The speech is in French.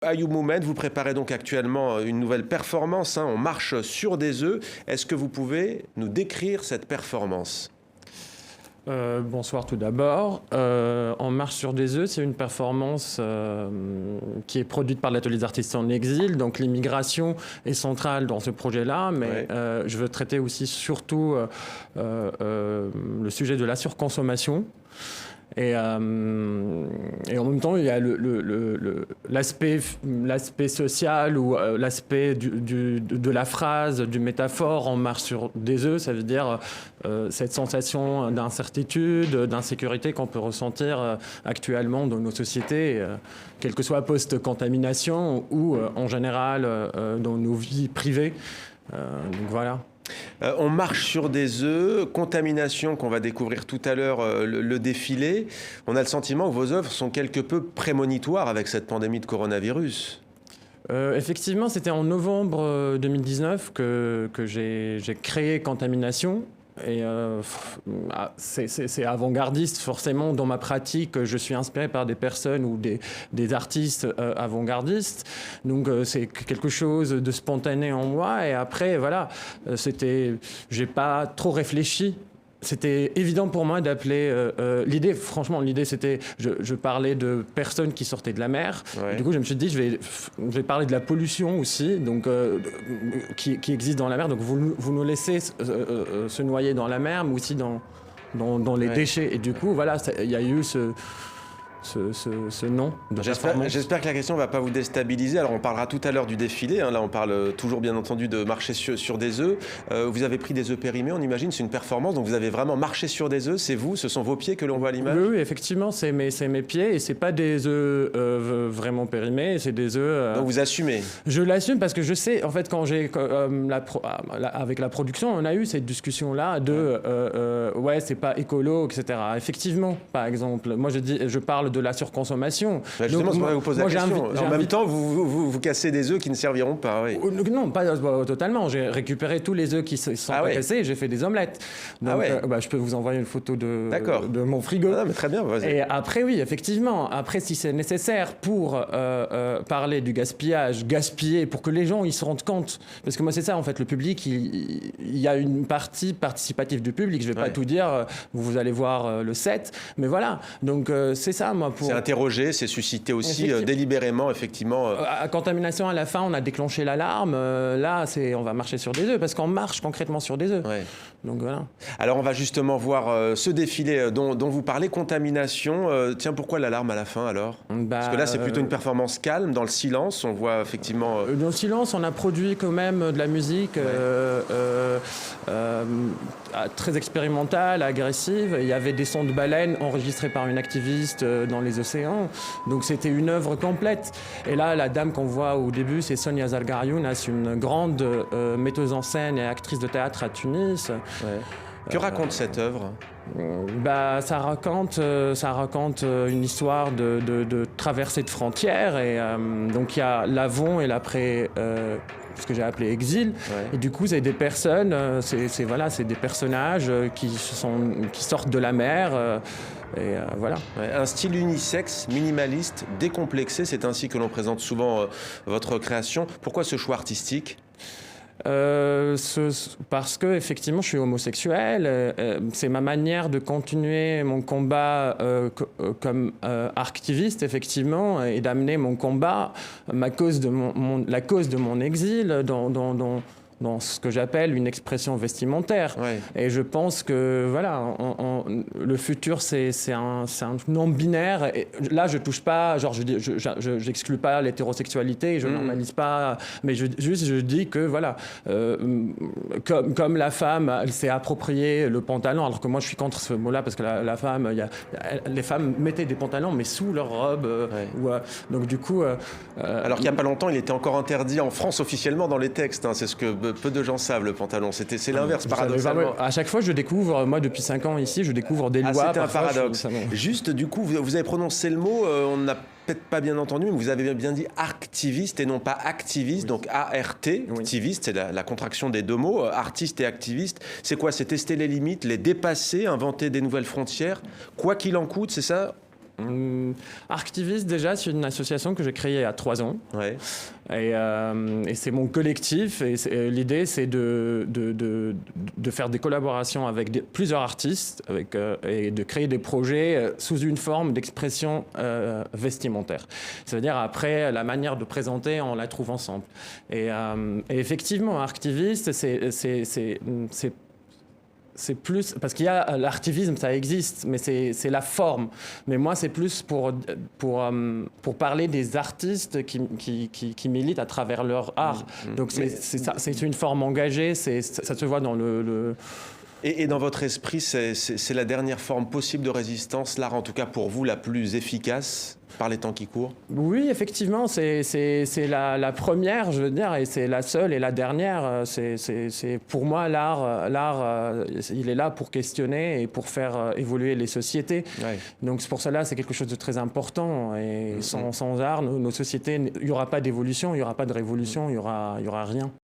Ayoub Moumed, vous préparez donc actuellement une nouvelle performance, hein, on marche sur des œufs. Est-ce que vous pouvez nous décrire cette performance ? Bonsoir tout d'abord. On marche sur des œufs, c'est une performance qui est produite par l'Atelier des artistes en exil. Donc l'immigration est centrale dans ce projet-là, mais je veux traiter aussi surtout le sujet de la surconsommation. Et en même temps, il y a l'aspect social ou l'aspect de la phrase, du métaphore. On marche sur des œufs, ça veut dire cette sensation d'incertitude, d'insécurité qu'on peut ressentir actuellement dans nos sociétés, quelle que soit post-contamination ou en général dans nos vies privées. Donc voilà. On marche sur des œufs, contamination qu'on va découvrir tout à l'heure, le défilé. On a le sentiment que vos œuvres sont quelque peu prémonitoires avec cette pandémie de coronavirus. Effectivement, c'était en novembre 2019 que j'ai créé Contamination. Et c'est avant-gardiste, forcément. Dans ma pratique, je suis inspiré par des personnes ou des artistes avant-gardistes. Donc, c'est quelque chose de spontané en moi. Et après, voilà, j'ai pas trop réfléchi. C'était évident pour moi d'appeler l'idée. Franchement, l'idée c'était, je parlais de personnes qui sortaient de la mer. Ouais. Du coup, je me suis dit, je vais parler de la pollution aussi, donc qui existe dans la mer. Donc, vous nous laissez se noyer dans la mer, mais aussi dans les déchets. Et du coup, voilà, il y a eu ce nom de performance. J'espère que la question ne va pas vous déstabiliser. Alors on parlera tout à l'heure du défilé, hein. Là on parle toujours bien entendu de marcher sur des œufs. Vous avez pris des œufs périmés, on imagine, c'est une performance, donc vous avez vraiment marché sur des œufs, c'est vous, ce sont vos pieds que l'on voit à l'image? Oui, effectivement, c'est mes pieds et c'est pas des œufs vraiment périmés, c'est des œufs... Donc vous assumez? Je l'assume parce que je sais, en fait, quand avec la production, on a eu cette discussion-là de ouais, c'est pas écolo, etc. Effectivement, par exemple, moi je parle de la surconsommation. Justement, c'est pour vous poser la question. En même temps, vous cassez des œufs qui ne serviront pas. Oui. Non, pas totalement. J'ai récupéré tous les œufs qui sont pas cassés et j'ai fait des omelettes. Donc, je peux vous envoyer une photo de mon frigo. Ah, mais très bien, vas-y. Et après, oui, effectivement. Après, si c'est nécessaire pour parler du gaspiller, pour que les gens ils se rendent compte. Parce que moi, c'est ça, en fait, le public, il y a une partie participative du public. Je vais pas tout dire, vous allez voir le set. Mais voilà. Donc, c'est ça, moi. C'est interroger, c'est susciter aussi délibérément, effectivement. À Contamination, à la fin, on a déclenché l'alarme. Là, on va marcher sur des œufs, parce qu'on marche concrètement sur des œufs. Ouais. Donc voilà. Alors, on va justement voir ce défilé dont vous parlez, Contamination. Tiens, pourquoi l'alarme à la fin, alors? Parce que là, c'est plutôt une performance calme, dans le silence. On voit effectivement... Dans le silence, on a produit quand même de la musique très expérimentale, agressive. Il y avait des sons de baleines enregistrés par une activiste dans les océans. Donc c'était une œuvre complète. Et là, la dame qu'on voit au début, c'est Sonia Zargariouna, une grande metteuse en scène et actrice de théâtre à Tunis. Ouais. Que raconte cette œuvre? Ça raconte une histoire de traversée de frontières. Et donc il y a l'avant et l'après... ce que j'ai appelé exil. Et du coup, c'est des personnes, c'est des personnages qui sortent de la mer. Voilà. Un style unisexe, minimaliste, décomplexé, c'est ainsi que l'on présente souvent votre création. Pourquoi ce choix artistique ? Parce que effectivement je suis homosexuel, c'est ma manière de continuer mon combat comme activiste effectivement et d'amener mon combat, la cause de mon exil dans ce que j'appelle une expression vestimentaire. Et je pense que voilà, le futur c'est un non binaire. Et là, je touche pas, genre j'exclus pas l'hétérosexualité, je normalise pas, mais je dis que voilà, comme la femme, elle s'est appropriée le pantalon, alors que moi je suis contre ce mot-là parce que la femme, les femmes mettaient des pantalons mais sous leur robe. Donc du coup, alors qu'il y a pas longtemps, il était encore interdit en France officiellement dans les textes. Hein, c'est ce que peu de gens savent, le pantalon. C'est l'inverse, paradoxalement. À chaque fois, je découvre, moi depuis 5 ans ici, je découvre des lois. C'est un paradoxe. Juste, du coup, vous avez prononcé le mot, on n'a peut-être pas bien entendu, mais vous avez bien dit activiste et non pas activiste, donc A-R-T, activiste, c'est la contraction des deux mots, artiste et activiste. C'est quoi? C'est tester les limites, les dépasser, inventer des nouvelles frontières, quoi qu'il en coûte, c'est ça? Archtiviste, déjà, c'est une association que j'ai créée il y a 3 ans. Ouais. Et c'est mon collectif. Et l'idée, c'est de faire des collaborations avec plusieurs artistes et de créer des projets sous une forme d'expression vestimentaire. C'est-à-dire, après, la manière de présenter, on la trouve ensemble. Et effectivement, Archtiviste, c'est plus parce qu'il y a l'artivisme, ça existe, mais c'est la forme. Mais moi, c'est plus pour parler des artistes qui militent à travers leur art. Donc c'est une forme engagée. Ça se voit dans le Et dans votre esprit, c'est la dernière forme possible de résistance, l'art en tout cas pour vous la plus efficace par les temps qui courent? Oui, effectivement, c'est la première, je veux dire, et c'est la seule et la dernière. Pour moi, l'art, il est là pour questionner et pour faire évoluer les sociétés. Ouais. Donc pour cela, c'est quelque chose de très important. Et sans art, nos sociétés, il n'y aura pas d'évolution, il n'y aura pas de révolution, il y aura rien.